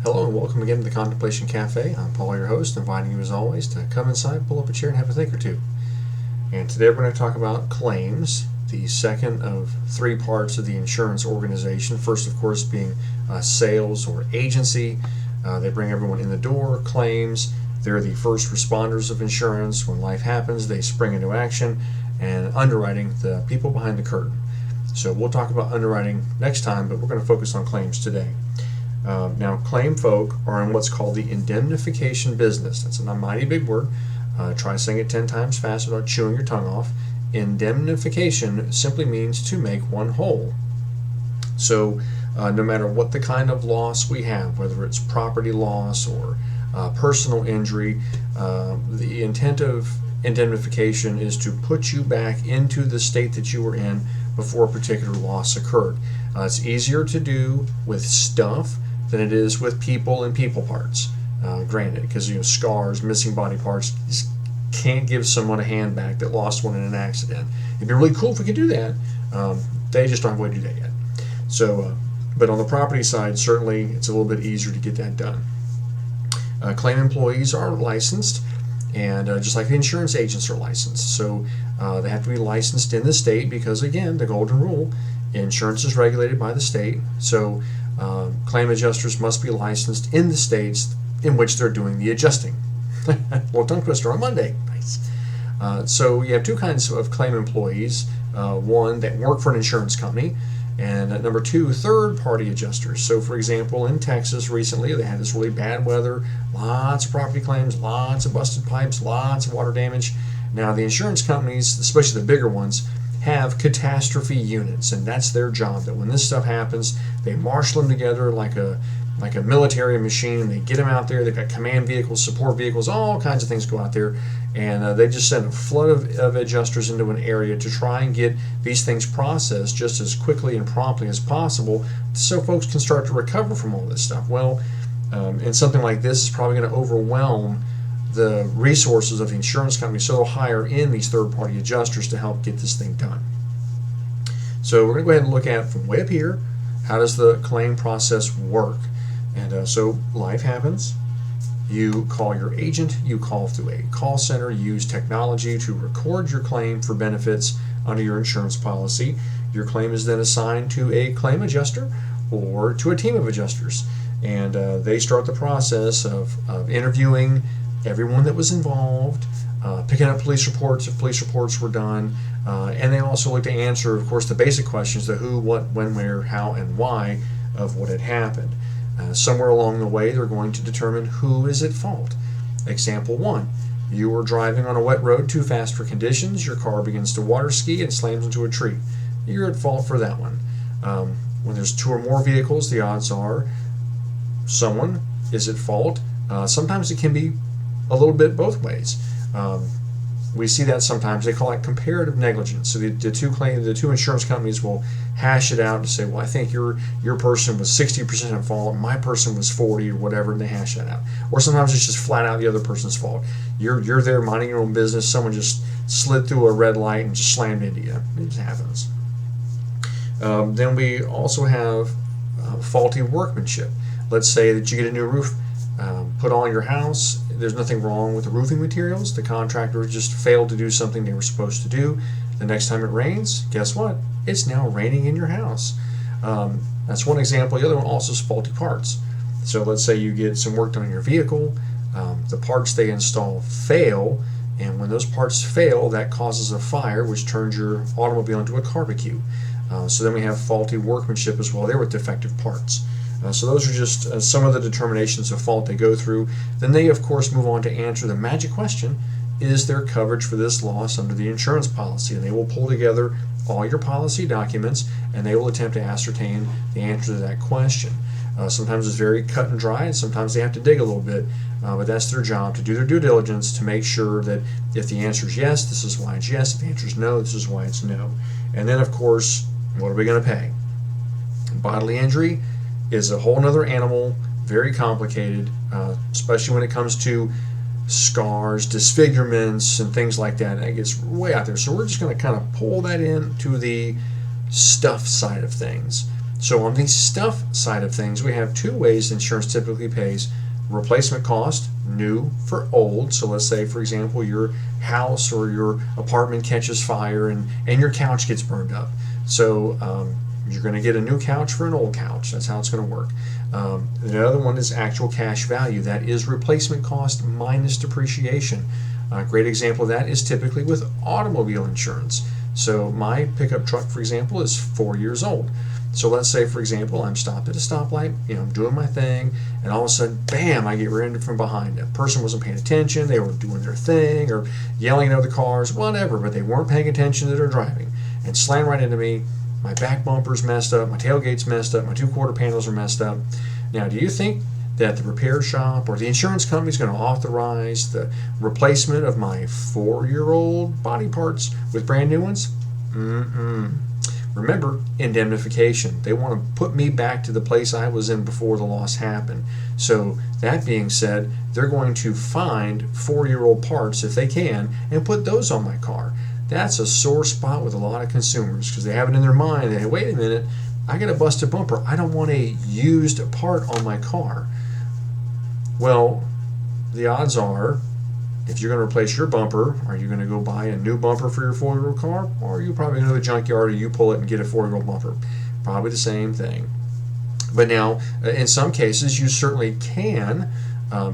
Hello and welcome again to the Contemplation Cafe. I'm Paul, your host, inviting you as always to come inside, pull up a chair, and have a think or two. And today we're going to talk about claims, the second of three parts of the insurance organization. First, of course, being sales or agency. They bring everyone in the door. Claims, they're the first responders of insurance. When life happens, they spring into action. And underwriting, the people behind the curtain. So we'll talk about underwriting next time, but we're going to focus on claims today. Now, claim folk are in what's called the indemnification business. That's a mighty big word. Try saying it 10 times fast without chewing your tongue off. Indemnification simply means to make one whole. So no matter what the kind of loss we have, whether it's property loss or personal injury, the intent of indemnification is to put you back into the state that you were in before a particular loss occurred. It's easier to do with stuff than it is with people and people parts. Granted, because scars, missing body parts, just can't give someone a hand back that lost one in an accident. It'd be really cool if we could do that. They just aren't going to do that yet. So, but on the property side, certainly it's a little bit easier to get that done. Claim employees are licensed, and just like the insurance agents are licensed. So they have to be licensed in the state because, again, the golden rule, insurance is regulated by the state. So claim adjusters must be licensed in the states in which they're doing the adjusting. Well, tongue twister on Monday. Nice. So you have two kinds of claim employees. One that work for an insurance company, and number two, third-party adjusters. So, for example, in Texas recently, they had this really bad weather, lots of property claims, lots of busted pipes, lots of water damage. Now, the insurance companies, especially the bigger ones, have catastrophe units, and that's their job. That when this stuff happens, they marshal them together like a military machine. They get them out there. They've got command vehicles, support vehicles, all kinds of things go out there, and they just send a flood of adjusters into an area to try and get these things processed just as quickly and promptly as possible, so folks can start to recover from all this stuff. Well, and something like this is probably going to overwhelm the resources of the insurance company, so they'll hire in these third-party adjusters to help get this thing done. So we're going to go ahead and look at, from way up here, how does the claim process work? And so life happens. You call your agent, you call through a call center, you use technology to record your claim for benefits under your insurance policy. Your claim is then assigned to a claim adjuster or to a team of adjusters. And they start the process of interviewing everyone that was involved, picking up police reports if police reports were done, and they also look to answer, of course, the basic questions, the who, what, when, where, how, and why of what had happened. Somewhere along the way, they're going to determine who is at fault. Example 1, you were driving on a wet road too fast for conditions, your car begins to water ski and slams into a tree. You're at fault for that one. When there's two or more vehicles, the odds are someone is at fault. Sometimes it can be a little bit both ways. We see that sometimes. They call it comparative negligence. So the two insurance companies will hash it out and say, well, I think your person was 60% at fault, my person was 40 or whatever, and they hash that out. Or sometimes it's just flat out the other person's fault. You're there minding your own business, someone just slid through a red light and just slammed into you. It just happens. Then we also have faulty workmanship. Let's say that you get a new roof put on your house. There's nothing wrong with the roofing materials. The contractor just failed to do something they were supposed to do. The next time it rains, guess what? It's now raining in your house. That's one example. The other one also is faulty parts. So let's say you get some work done on your vehicle. The parts they install fail, and when those parts fail, that causes a fire, which turns your automobile into a barbecue. So then we have faulty workmanship as well there with defective parts. So those are just some of the determinations of fault they go through. Then they, of course, move on to answer the magic question, is there coverage for this loss under the insurance policy? And they will pull together all your policy documents, and they will attempt to ascertain the answer to that question. Sometimes it's very cut and dry, and sometimes they have to dig a little bit, but that's their job, to do their due diligence to make sure that if the answer is yes, this is why it's yes. If the answer is no, this is why it's no. And then, of course, what are we going to pay? Bodily injury is a whole nother animal, very complicated, especially when it comes to scars, disfigurements, and things like that. It gets way out there. So we're just going to kind of pull that into the stuff side of things. So on the stuff side of things, we have two ways insurance typically pays: replacement cost, new for old. So let's say, for example, your house or your apartment catches fire and your couch gets burned up. So you're going to get a new couch for an old couch. That's how it's going to work. The other one is actual cash value. That is replacement cost minus depreciation. A great example of that is typically with automobile insurance. So my pickup truck, for example, is 4 years old. So let's say, for example, I'm stopped at a stoplight, I'm doing my thing, and all of a sudden, bam, I get rear-ended from behind. A person wasn't paying attention, they were doing their thing, or yelling at other cars, whatever, but they weren't paying attention to their driving, and slammed right into me. My back bumper's messed up, my tailgate's messed up, my 2/4 panels are messed up. Now, do you think that the repair shop or the insurance company is going to authorize the replacement of my 4-year-old body parts with brand new ones? Remember, indemnification. They want to put me back to the place I was in before the loss happened. So that being said, they're going to find 4-year-old parts if they can and put those on my car. That's a sore spot with a lot of consumers because they have it in their mind that, hey, wait a minute, I got a busted bumper. I don't want a used part on my car. Well, the odds are, if you're going to replace your bumper, are you going to go buy a new bumper for your 4-year-old car? Or are you probably going to the junkyard or you pull it and get a 4-year-old bumper? Probably the same thing. But now, in some cases, you certainly can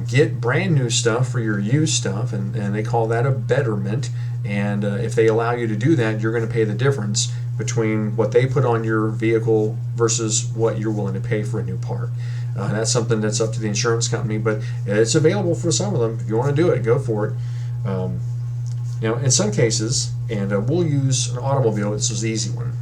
get brand new stuff for your used stuff, and they call that a betterment. And if they allow you to do that, you're going to pay the difference between what they put on your vehicle versus what you're willing to pay for a new part. That's something that's up to the insurance company, but it's available for some of them. If you want to do it, go for it. Now, in some cases, and we'll use an automobile, this is the easy one.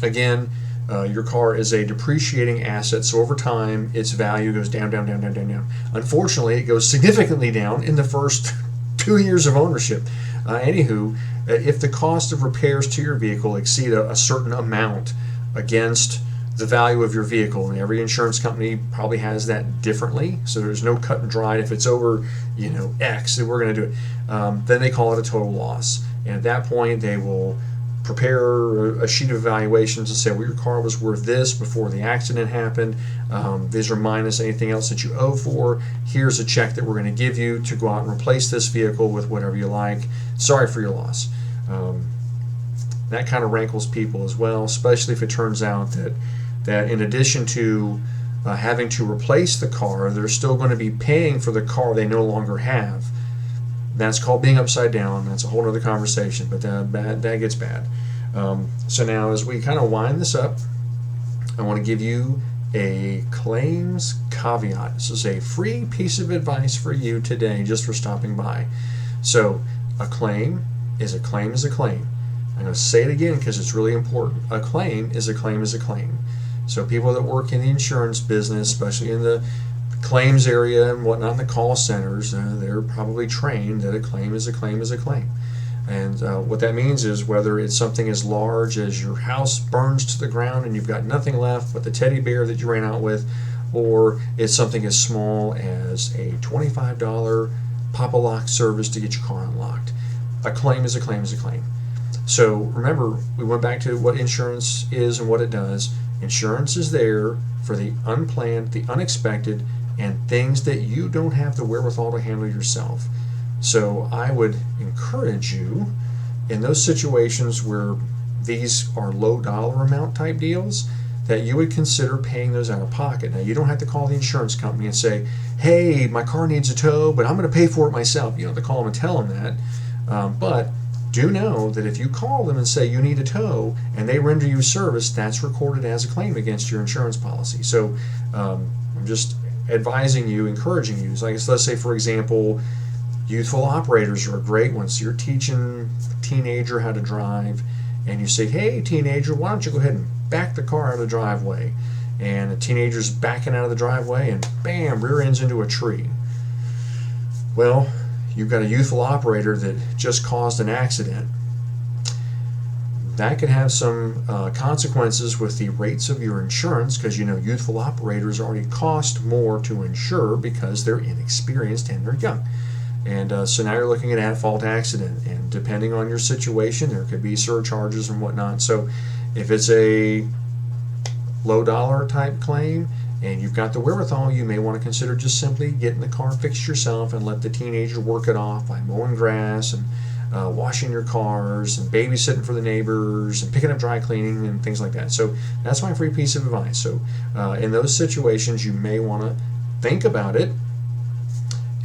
Again, your car is a depreciating asset, so over time, its value goes down, down, down, down, down, down. Unfortunately, it goes significantly down in the first 2 years of ownership. Anywho, if the cost of repairs to your vehicle exceed a certain amount against the value of your vehicle, and every insurance company probably has that differently, so there's no cut and dried. If it's over, X, then we're going to do it. Then they call it a total loss, and at that point, they will prepare a sheet of evaluations and say, well, your car was worth this before the accident happened. These are minus anything else that you owe for. Here's a check that we're going to give you to go out and replace this vehicle with whatever you like. Sorry for your loss. That kind of rankles people as well, especially if it turns out that in addition to having to replace the car, they're still going to be paying for the car they no longer have. That's called being upside down. That's a whole other conversation, but that gets bad. So now as we kind of wind this up, I want to give you a claims caveat. This is a free piece of advice for you today just for stopping by. So a claim is a claim is a claim. I'm going to say it again because it's really important. A claim is a claim is a claim. So people that work in the insurance business, especially in the claims area and whatnot in the call centers, they're probably trained that a claim is a claim is a claim. And what that means is whether it's something as large as your house burns to the ground and you've got nothing left but the teddy bear that you ran out with, or it's something as small as a $25 pop-a-lock service to get your car unlocked. A claim is a claim is a claim. So remember, we went back to what insurance is and what it does. Insurance is there for the unplanned, the unexpected, and things that you don't have the wherewithal to handle yourself. So I would encourage you in those situations where these are low dollar amount type deals that you would consider paying those out of pocket. Now, you don't have to call the insurance company and say, hey, my car needs a tow, but I'm going to pay for it myself. You don't have to call them and tell them that. But do know that if you call them and say you need a tow and they render you service, that's recorded as a claim against your insurance policy. So I'm just advising you, encouraging you. So let's say, for example, youthful operators are a great one. So you're teaching a teenager how to drive and you say, hey, teenager, why don't you go ahead and back the car out of the driveway? And the teenager's backing out of the driveway and bam, rear ends into a tree. Well, you've got a youthful operator that just caused an accident. That could have some consequences with the rates of your insurance because, youthful operators already cost more to insure because they're inexperienced and they're young. And so now you're looking at at-fault accident. And depending on your situation, there could be surcharges and whatnot. So if it's a low dollar type claim and you've got the wherewithal, you may want to consider just simply getting the car fixed yourself and let the teenager work it off by mowing grass and washing your cars and babysitting for the neighbors and picking up dry cleaning and things like that. So that's my free piece of advice. So in those situations, you may want to think about it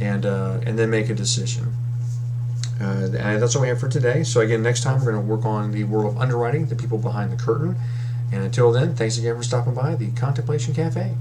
and then make a decision. And that's all we have for today. So again, next time we're going to work on the world of underwriting, the people behind the curtain. And until then, thanks again for stopping by the Contemplation Cafe.